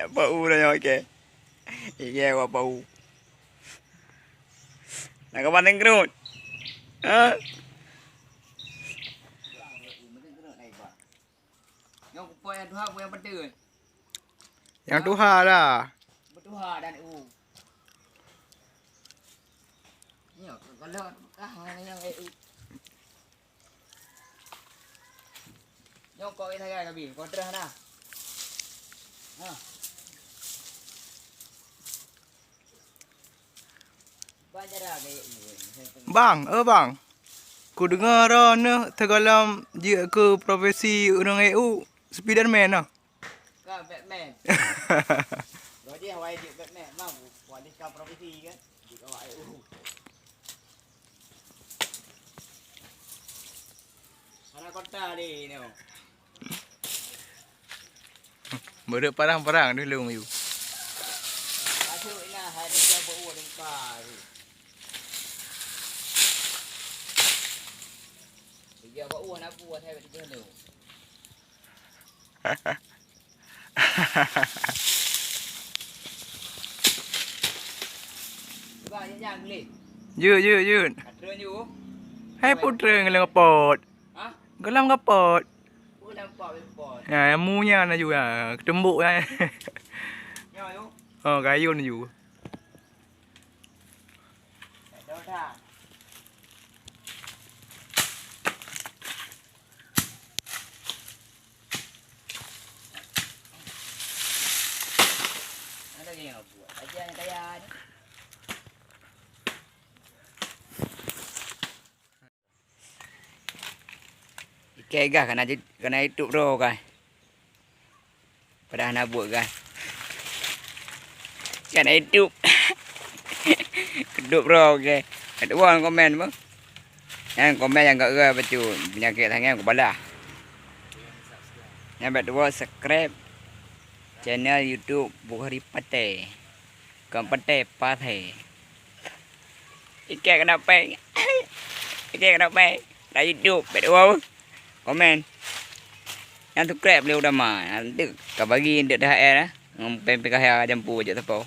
bau dah okey. Iya wa bau. Nak kapan tengkerut? Ha? Yang tuha lah. Bertuha dan u. Ni kalau yang u. Nyok kau ini kan kabi, kau terah dah. Ha. Bang, bang. Ku dengar ni tergalam dia ke profesi orang EU Spiderman lah. Kan Batman. Jadi Hawaii dia Batman, bang. Buat dia sekarang profesi kan. Di kawak EU. Anak kota ni ni. Berat parang-parang dulu you. Masuk ina hari dia bawa dengkar. Dia bawa nak buat saya di sana. Ba yang leh. Yun. Katra you. Hai putra ngelang pot. Ha? Gelam kapot. Oh nampak bepot. Ya, munya na juga. Ketembuk kan. Yo yo. Oh, kayun juga. Dah dah. Ada yang buat. Aja yang kaya ni. Okay guys, kena YouTube bro guys. Pada nak buat guys. Kena YouTube. Keduk bro okay. Ada orang komen apa? Yang komen yang gak gerai betul. Penyakit tangan kepala. Yang kedua subscribe channel YouTube Bukhari Pate. Kompete Pate. Ikan kenapa? Ikan kenapa? Dah YouTube kedua. Komen. Yang tu krep boleh udah mah. Nanti kau bagi dia dah air lah. Ngomong pempek kaya jampu je tepau.